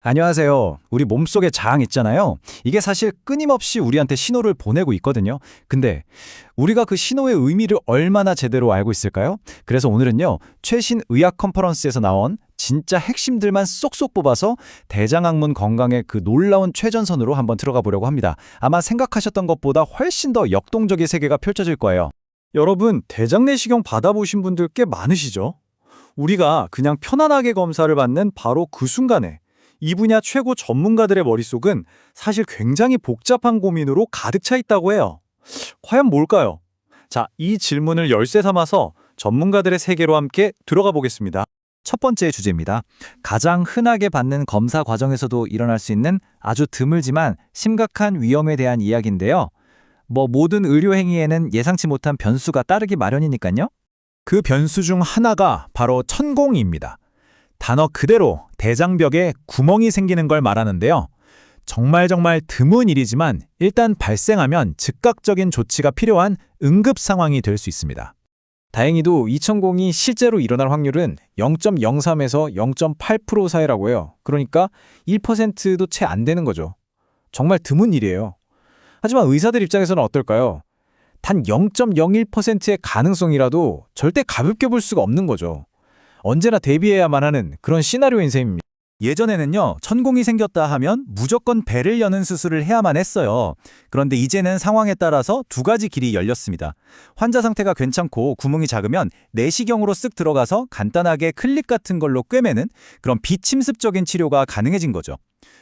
안녕하세요. 우리 몸속에 장 있잖아요. 이게 사실 끊임없이 우리한테 신호를 보내고 있거든요. 근데 우리가 그 신호의 의미를 얼마나 제대로 알고 있을까요? 그래서 오늘은요, 최신 의학 컨퍼런스에서 나온 진짜 핵심들만 쏙쏙 뽑아서 대장학문 건강의 그 놀라운 최전선으로 한번 들어가 보려고 합니다. 아마 생각하셨던 것보다 훨씬 더 역동적인 세계가 펼쳐질 거예요. 여러분, 대장 내시경 받아보신 분들 꽤 많으시죠? 우리가 그냥 편안하게 검사를 받는 바로 그 순간에 이 분야 최고 전문가들의 머릿속은 사실 굉장히 복잡한 고민으로 가득 차 있다고 해요. 과연 뭘까요? 자, 이 질문을 열쇠 삼아서 전문가들의 세계로 함께 들어가 보겠습니다. 첫 번째 주제입니다. 가장 흔하게 받는 검사 과정에서도 일어날 수 있는 아주 드물지만 심각한 위험에 대한 이야기인데요. 모든 의료 행위에는 예상치 못한 변수가 따르기 마련이니까요. 그 변수 중 하나가 바로 천공입니다. 단어 그대로 대장벽에 구멍이 생기는 걸 말하는데요. 정말 드문 일이지만 일단 발생하면 즉각적인 조치가 필요한 응급 상황이 될 수 있습니다. 다행히도 이 천공이 실제로 일어날 확률은 0.03에서 0.8% 사이라고 해요. 그러니까 1%도 채 안 되는 거죠. 정말 드문 일이에요. 하지만 의사들 입장에서는 어떨까요? 단 0.01%의 가능성이라도 절대 가볍게 볼 수가 없는 거죠. 언제나 대비해야만 하는 그런 시나리오인 셈입니다. 예전에는요, 천공이 생겼다 하면 무조건 배를 여는 수술을 해야만 했어요. 그런데 이제는 상황에 따라서 두 가지 길이 열렸습니다. 환자 상태가 괜찮고 구멍이 작으면 내시경으로 쓱 들어가서 간단하게 클립 같은 걸로 꿰매는 그런 비침습적인 치료가 가능해진 거죠.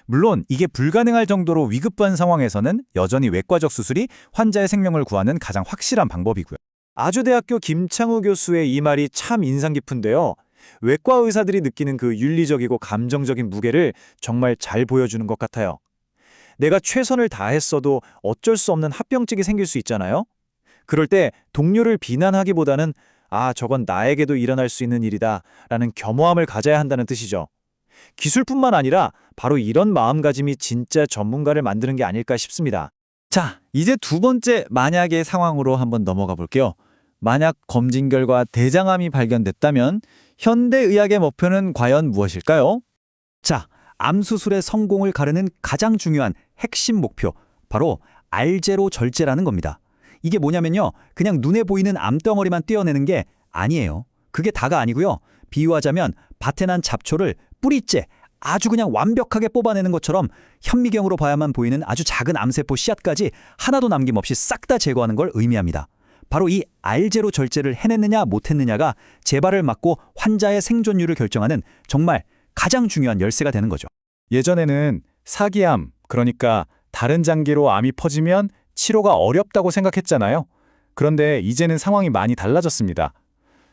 물론 이게 불가능할 정도로 위급한 상황에서는 여전히 외과적 수술이 환자의 생명을 구하는 가장 확실한 방법이고요. 아주대학교 김창우 교수의 이 말이 참 인상 깊은데요. 외과 의사들이 느끼는 그 윤리적이고 감정적인 무게를 정말 잘 보여주는 것 같아요. 내가 최선을 다했어도 어쩔 수 없는 합병증이 생길 수 있잖아요. 그럴 때 동료를 비난하기보다는 저건 나에게도 일어날 수 있는 일이다 라는 겸허함을 가져야 한다는 뜻이죠. 기술뿐만 아니라 바로 이런 마음가짐이 진짜 전문가를 만드는 게 아닐까 싶습니다. 자, 이제 두 번째 만약의 상황으로 한번 넘어가 볼게요. 만약 검진 결과 대장암이 발견됐다면 현대의학의 목표는 과연 무엇일까요? 자, 암 수술의 성공을 가르는 가장 중요한 핵심 목표, 바로 알제로 절제라는 겁니다. 이게 뭐냐면요, 그냥 눈에 보이는 암덩어리만 떼어내는 게 아니에요. 그게 다가 아니고요. 비유하자면 밭에 난 잡초를 뿌리째 아주 그냥 완벽하게 뽑아내는 것처럼 현미경으로 봐야만 보이는 아주 작은 암세포 씨앗까지 하나도 남김없이 싹 다 제거하는 걸 의미합니다. 바로 이 알제로 절제를 해냈느냐 못했느냐가 재발을 막고 환자의 생존율을 결정하는 정말 가장 중요한 열쇠가 되는 거죠. 예전에는 사기암, 그러니까 다른 장기로 암이 퍼지면 치료가 어렵다고 생각했잖아요. 그런데 이제는 상황이 많이 달라졌습니다.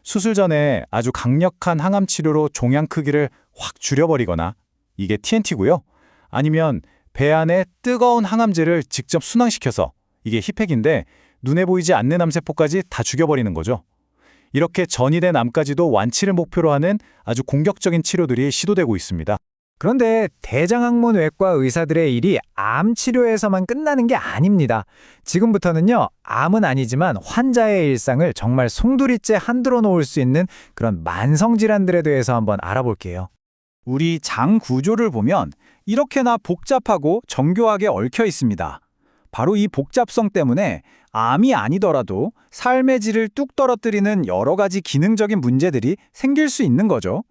수술 전에 아주 강력한 항암 치료로 종양 크기를 확 줄여버리거나, 이게 TNT고요. 아니면 배 안에 뜨거운 항암제를 직접 순환시켜서, 이게 힙핵인데 눈에 보이지 않는 암세포까지 다 죽여버리는 거죠. 이렇게 전이된 암까지도 완치를 목표로 하는 아주 공격적인 치료들이 시도되고 있습니다. 그런데 대장학문 외과 의사들의 일이 암 치료에서만 끝나는 게 아닙니다. 지금부터는요, 암은 아니지만 환자의 일상을 정말 송두리째 흔들어 놓을 수 있는 그런 만성 질환들에 대해서 한번 알아볼게요. 우리 장 구조를 보면 이렇게나 복잡하고 정교하게 얽혀 있습니다. 바로 이 복잡성 때문에 암이 아니더라도 삶의 질을 뚝 떨어뜨리는 여러 가지 기능적인 문제들이 생길 수 있는 거죠.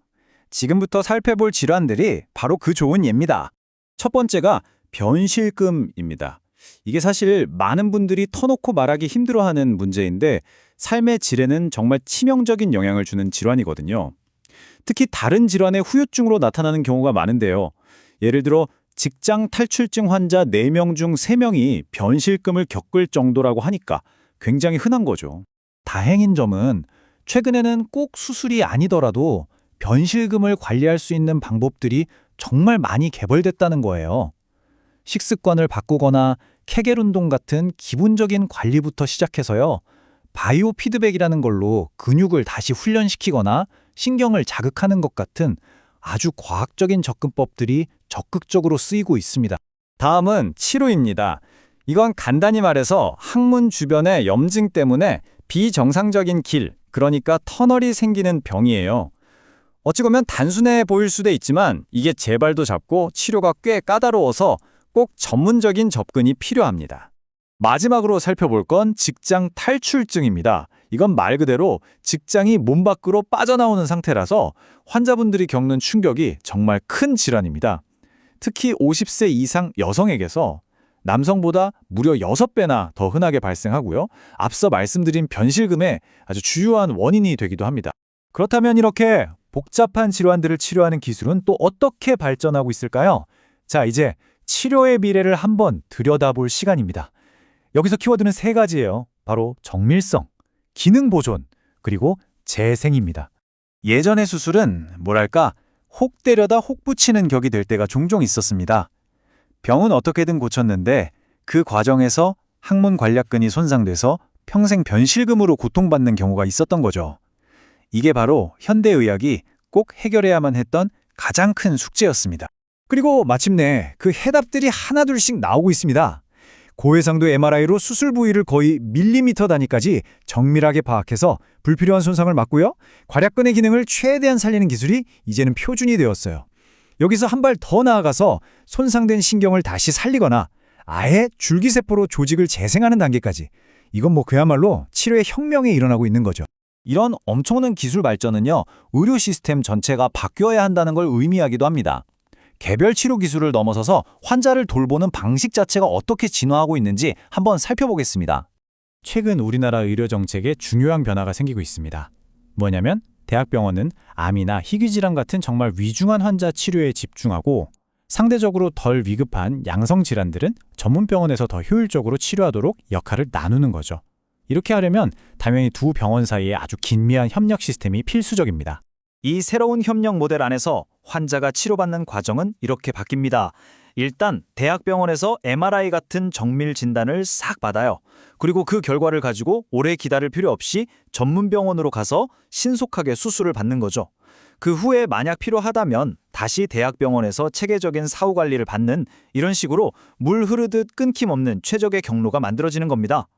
지금부터 살펴볼 질환들이 바로 그 좋은 예입니다. 첫 번째가 변실금입니다. 이게 사실 많은 분들이 터놓고 말하기 힘들어하는 문제인데 삶의 질에는 정말 치명적인 영향을 주는 질환이거든요. 특히 다른 질환의 후유증으로 나타나는 경우가 많은데요. 예를 들어 직장 탈출증 환자 4명 중 3명이 변실금을 겪을 정도라고 하니까 굉장히 흔한 거죠. 다행인 점은 최근에는 꼭 수술이 아니더라도 변실금을 관리할 수 있는 방법들이 정말 많이 개발됐다는 거예요. 식습관을 바꾸거나 케겔 운동 같은 기본적인 관리부터 시작해서요. 바이오 피드백이라는 걸로 근육을 다시 훈련시키거나 신경을 자극하는 것 같은 아주 과학적인 접근법들이 적극적으로 쓰이고 있습니다. 다음은 치료입니다. 이건 간단히 말해서 항문 주변의 염증 때문에 비정상적인 길, 그러니까 터널이 생기는 병이에요. 어찌 보면 단순해 보일 수도 있지만 이게 재발도 잦고 치료가 꽤 까다로워서 꼭 전문적인 접근이 필요합니다. 마지막으로 살펴볼 건 직장 탈출증입니다. 이건 말 그대로 직장이 몸 밖으로 빠져나오는 상태라서 환자분들이 겪는 충격이 정말 큰 질환입니다. 특히 50세 이상 여성에게서 남성보다 무려 6배나 더 흔하게 발생하고요. 앞서 말씀드린 변실금의 아주 주요한 원인이 되기도 합니다. 그렇다면 이렇게 복잡한 질환들을 치료하는 기술은 또 어떻게 발전하고 있을까요? 자, 이제 치료의 미래를 한번 들여다볼 시간입니다. 여기서 키워드는 3가지예요. 바로 정밀성, 기능 보존, 그리고 재생입니다. 예전의 수술은 뭐랄까 혹 때려다 혹 붙이는 격이 될 때가 종종 있었습니다. 병은 어떻게든 고쳤는데 그 과정에서 항문 관략근이 손상돼서 평생 변실금으로 고통받는 경우가 있었던 거죠. 이게 바로 현대의학이 꼭 해결해야만 했던 가장 큰 숙제였습니다. 그리고 마침내 그 해답들이 하나둘씩 나오고 있습니다. 고해상도 MRI로 수술 부위를 거의 밀리미터 단위까지 정밀하게 파악해서 불필요한 손상을 막고요. 괄약근의 기능을 최대한 살리는 기술이 이제는 표준이 되었어요. 여기서 한 발 더 나아가서 손상된 신경을 다시 살리거나 아예 줄기세포로 조직을 재생하는 단계까지. 이건 뭐 그야말로 치료의 혁명이 일어나고 있는 거죠. 이런 엄청난 기술 발전은요, 의료 시스템 전체가 바뀌어야 한다는 걸 의미하기도 합니다. 개별 치료 기술을 넘어서서 환자를 돌보는 방식 자체가 어떻게 진화하고 있는지 한번 살펴보겠습니다. 최근 우리나라 의료 정책에 중요한 변화가 생기고 있습니다. 뭐냐면 대학병원은 암이나 희귀질환 같은 정말 위중한 환자 치료에 집중하고 상대적으로 덜 위급한 양성 질환들은 전문병원에서 더 효율적으로 치료하도록 역할을 나누는 거죠. 이렇게 하려면 당연히 두 병원 사이에 아주 긴밀한 협력 시스템이 필수적입니다. 이 새로운 협력 모델 안에서 환자가 치료받는 과정은 이렇게 바뀝니다. 일단 대학병원에서 MRI 같은 정밀 진단을 싹 받아요. 그리고 그 결과를 가지고 오래 기다릴 필요 없이 전문병원으로 가서 신속하게 수술을 받는 거죠. 그 후에 만약 필요하다면 다시 대학병원에서 체계적인 사후 관리를 받는 이런 식으로 물 흐르듯 끊김없는 최적의 경로가 만들어지는 겁니다.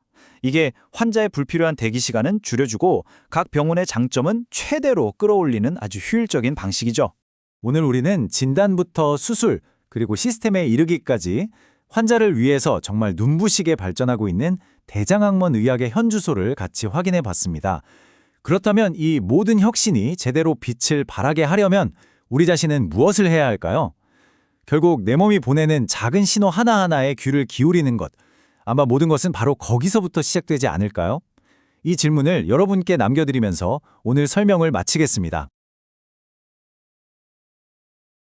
이게 환자의 불필요한 대기 시간은 줄여주고 각 병원의 장점은 최대로 끌어올리는 아주 효율적인 방식이죠. 오늘 우리는 진단부터 수술, 그리고 시스템에 이르기까지 환자를 위해서 정말 눈부시게 발전하고 있는 대장학문 의학의 현주소를 같이 확인해 봤습니다. 그렇다면 이 모든 혁신이 제대로 빛을 발하게 하려면 우리 자신은 무엇을 해야 할까요? 결국 내 몸이 보내는 작은 신호 하나하나에 귀를 기울이는 것, 아마 모든 것은 바로 거기서부터 시작되지 않을까요? 이 질문을 여러분께 남겨드리면서 오늘 설명을 마치겠습니다.